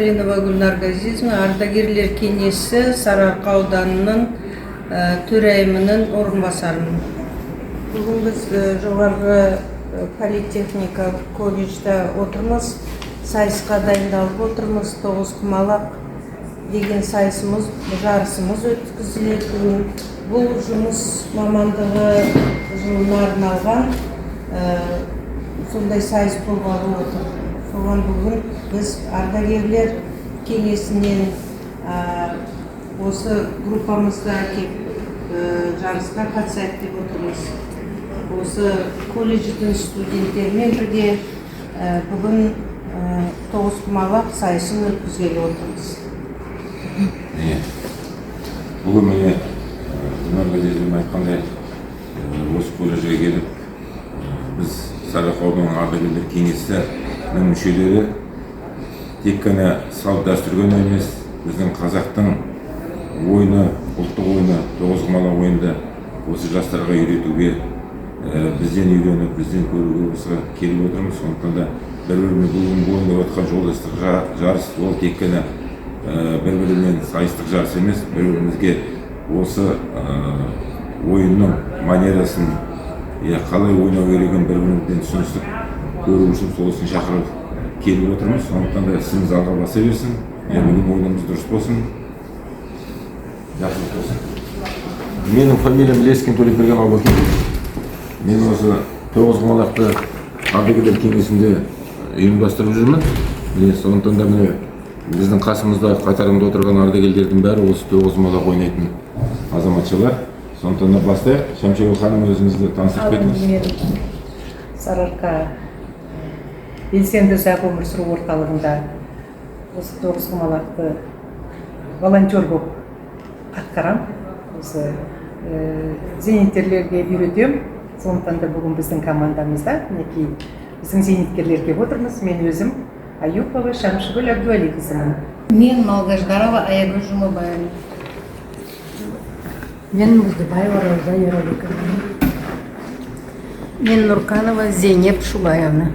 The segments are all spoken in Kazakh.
Калинова Гүлнар Газизовна, ардагерлер кеңесі Сарыарқа ауданының төрайымының орынбасарымын. Бүгін біз жоғарғы политехника колледжда отырмыз, сайысқа дайындалып отырмыз. Тоғызқұмалақ деген сайысымыз, жарысымыз өткізіледі. Бұл жұмыс мамандығы жылына арналған сондай сайыс болғалы отыр. Соған бүгін біз ардагерлер кеңесінен осы группамызда кеп жарысқа қатысайық деп отырмыз. Осы колледждің студенттерімен бірге бүгін тоғызқұмалақ сайысын өткізгелі отырмыз. Бүгін міне Гүлнар Газизовна айтқандай осы колледжге келіп біз Сарыарқа ауданының ардагерлер кеңесінің мүшелері тек қана салт дәстүрге емес, біздің қазақтың ойыны, ұлттық ойыны, тоғызқұмалақ ойынды осы жастарға үйретуге, бізден үйреніп, бізден көруге осы келіп отырмыз. Сондықтан да бір-бірімен бүгінгі ойында отқан жолдастық жарыс, ол тек қана бір-бірімен сайыстық жарыс емес, бір-бірімізге осы ойынның манерасын, қалай ойнау керегін бір-бірімізден түсіністік көру үшін сол үшін шақырып келіп отырмыз. Сондықтан да ісіміз алға баса берсін, бүгін ойынымыз дұрыс болсын, жақсылық болсын. Менің фамилиям Лескин Төлепберген Абакин. Мен осы тоғызқұмалақты ардагерлер кеңесінде ұйымдастырып жүрмін. Сондықтан да міне біздің қасымызда қатарында отырған ардагерлердің бәрі осы тоғызқұмалақ ойнайтын азаматшалар. Сондықтан да бастайық. Шәмшева ханым, өзіңізді таныстырып кетіңіз. Мен Сарыарқа белсенді ұзақ өмір сүру орталығында осы тоғызқұмалақты волонтер болып атқарам. Осы зейнеткерлерге үйретем. Сондықтан да бүгін біздің командамызда мінекей біздің зейнеткерлер келіп отырмыз. Мен өзім Аюпова Шамшыгүл Әбдуәлиқызымын. Мен Малгаждарова Аягүл Жұмабаева. Мен Муздыбаева Рауза Ераликовна. Мен Нурканова Зейнеп Шубаевна.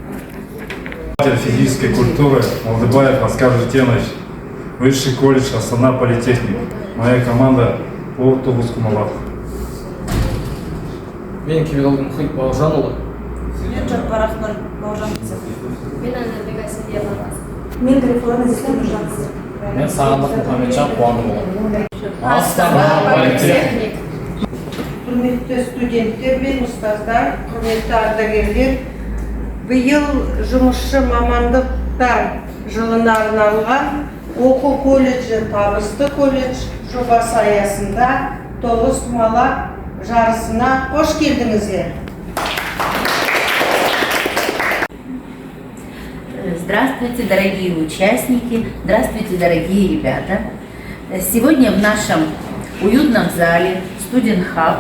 Физической культуры Молдыбаев Оскар Житенович, Высший колледж Астана Политехник. Моя команда по тоғызқұмалақ. Мен Кемелалдин Мұхит Бауыржанұлы. Мен Жаппарахман Бауыржанқызы. Мен Анарбек Асидиялова. Мен Грифолана Зисленужанқызы. Мен Сағындық Мұхамеджан Қуанымұлы. Астана Политехник. Құрметті студенттер мен ұстаздар, құрметті ардагерлер, биыл жұмысшы мамандықтар жылына арналған оқу колледжі табысты колледж жобасы аясында тоғызқұмалақ жарысына қош келдіңіздер. Здравствуйте, дорогие участники, здравствуйте, дорогие ребята. Сегодня в нашем уютном зале Student Hub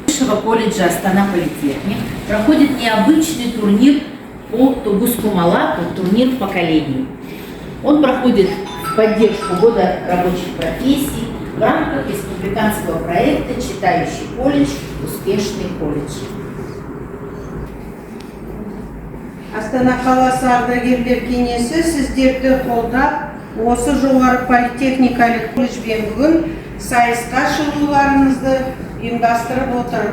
Высшего колледжа Астана Политехник проходит необычный турнир по тоғызқұмалақ, турнир поколений. Он проходит в поддержку Года рабочих профессий в рамках республиканского проекта «Читающий колледж. Успешный колледж». Астана қаласы ардагерлер кеңесі сіздерді қолдап, осы жоғары политехникалық колледжбен бүгін сайысқа шығуларыңызды ұйымдастырып отыр.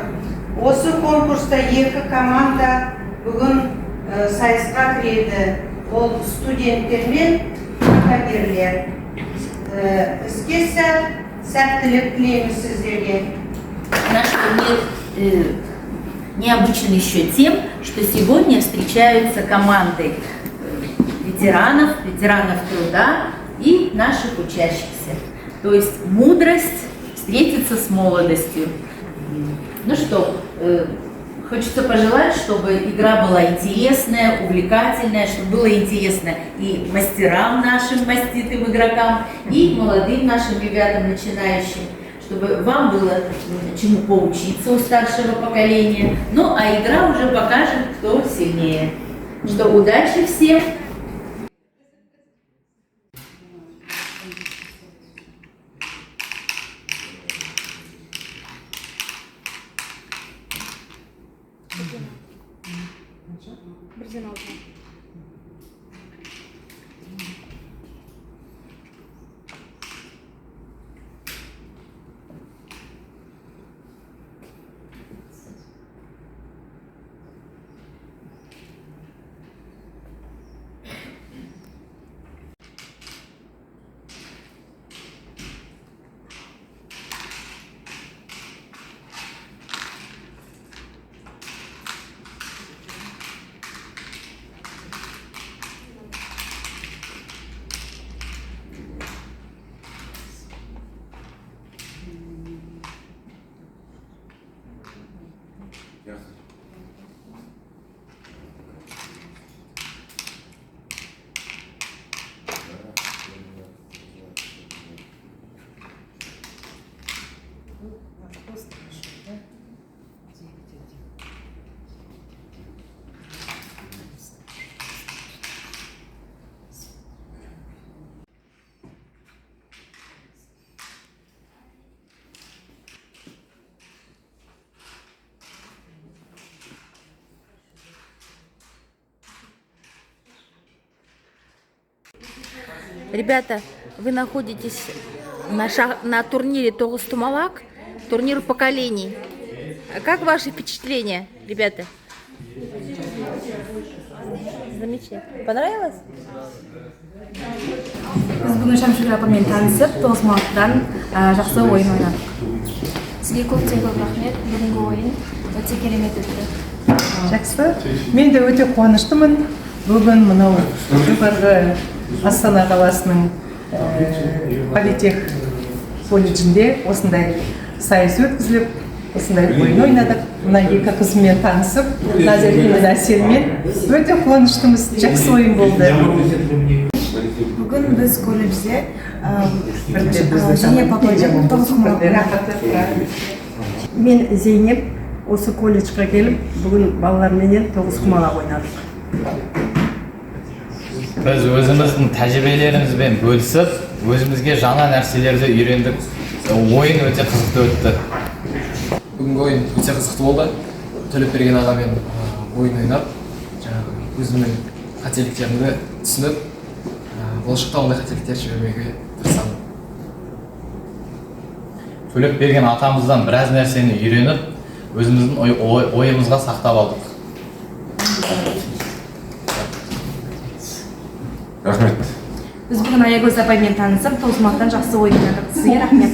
Осы конкурста екі команда бүгін сайысқа кіреді. Ол студенттер мен ардагерлер. Іске сәттілік тілейміз сіздерге. Наш турнир необычен еще тем, что сегодня встречаются команды ветеранов труда и наших учащихся. То есть мудрость встретиться с молодостью. Ну что, хочется пожелать, чтобы игра была интересная, увлекательная, чтобы было интересно и мастерам нашим, маститым игрокам, и молодым нашим ребятам, начинающим, чтобы вам было чему поучиться у старшего поколения. Ну, а игра уже покажет, кто сильнее. Что удачи всем! Бірден алдым. Ребята, вы находитесь на турнире Тогуз-Тумалак, турнир поколений. Как ваши впечатления, ребята? Замечательно. Понравилось? Biz bugün Şamşugül apamмен tanışıp, Тоғызқұмалақтан жақсы ойын ойнадық. Сізге көп рахмет. Бүгінгі ойын өте керемет өтті. Жақсы. Мен де өте қуаныштымын. Бүгін мынау жоғарғы Астана қаласының политех колледжінде осындай сайыс өткізіліп, осындай ойын ойнадық. Мына екі қызымен танысып, Назерке мен Әселмен өте қуаныштымыз. Жақсы ойын болды. Бүгін біз колледжде Зейнеп апаймен Тоғызқұмалақ. Мен Зейнеп осы колледжге келіп, бүгін балаларменен Тоғызқұмалақ ойнадық. Біз өзіміздің тәжірибелерімізбен бөлісіп, өзімізге жаңа нәрселерді үйрендік. Ойын өте қызықты өтті. Бүгінгі ойын өте қызықты болды. Төлепберген ағамен ойын ойнап, өзімнің қателіктерімді түсініп, болашақта ондай қателіктер жібермеуге тырысамын. Төлепберген атамыздан біраз нәрсені үйреніп, өзіміздің ойымызға сақтап алдық. Рахмет. Біз бүгін Аягөз апаймен танысып, Тоғызқұмалақтан жақсы ойын ойнадық. Сізге рахмет.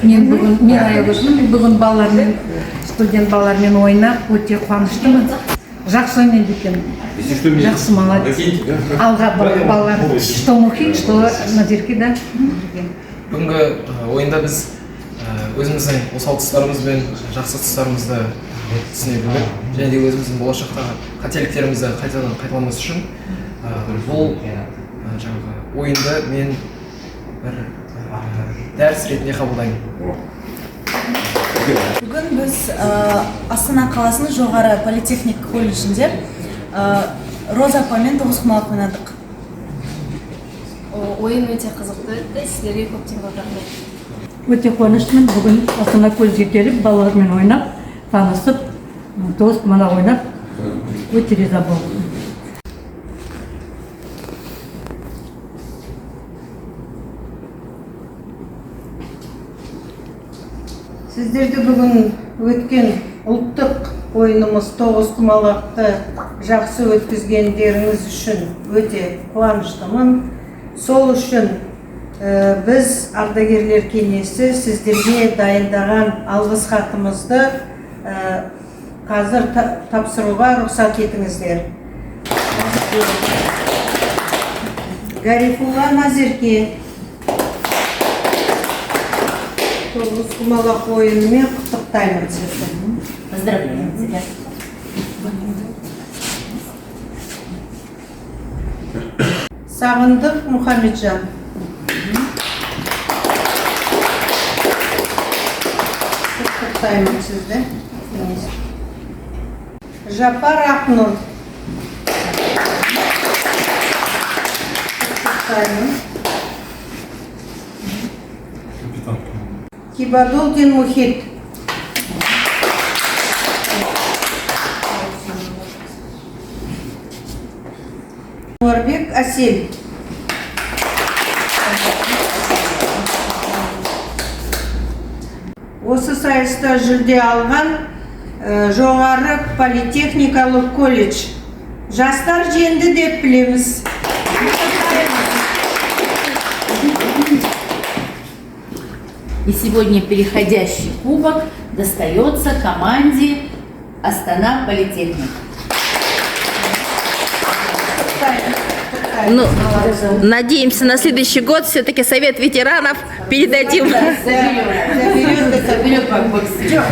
Мен Аягөзмін. Бүгін балалармен, студент балалармен ойнап, өте қуаныштымын. Жақсы ойнайды екен. Жақсы молодец. Алға балалар, что Мухин, что Назерке, да? Бүгінгі ойында біз өзіміздің осал тұстарымыз бен жақсы тұстарымызды түсіне білдік. Және де өзіміздің болашақтағы қателіктерімізді қайталамас үшін бұл ойынды мен бір дәріс ретінде қабылдаймын. Бүгін біз Астана қаласының жоғары политехник колледжінде Роза апаймен Тоғызқұмалақ ойнадық. Ойын өте қызықты өтті. Сіздерге көптен көп рахмет. Өте қуаныштымын. Бүгін Астана колледжге келіп, балалармен ойнап, танысып, Тоғызқұмалақ ойнап, өте риза болдым. Сіздерді бүгін өткен ұлттық ойынымыз Тоғызқұмалақты жақсы өткізгендеріңіз үшін өте қуаныштымын. Сол үшін біз ардагерлер кеңесі сіздерге дайындаған алғыс хатымызды қазір тапсыруға рұқсат етіңіздер. Гарифулла Назерке Тоғызқұмалақ ойынымен құттықтаймын сізді. Поздравляем тебя. Сағындық Мұхамеджан. Құттықтаймын сізді. Жапар Ақнұр. Құттықтаймын. Кибадулдин Мухит. Нұрбек Әсел. Осы сайыста жүлде алған жоғары политехникалық колледж. Жастар жеңді деп білеміз. И сегодня переходящий кубок достается команде Астана Политехник. Ну, надеемся, на следующий год все-таки совет ветеранов передадим. Заберет как боксер.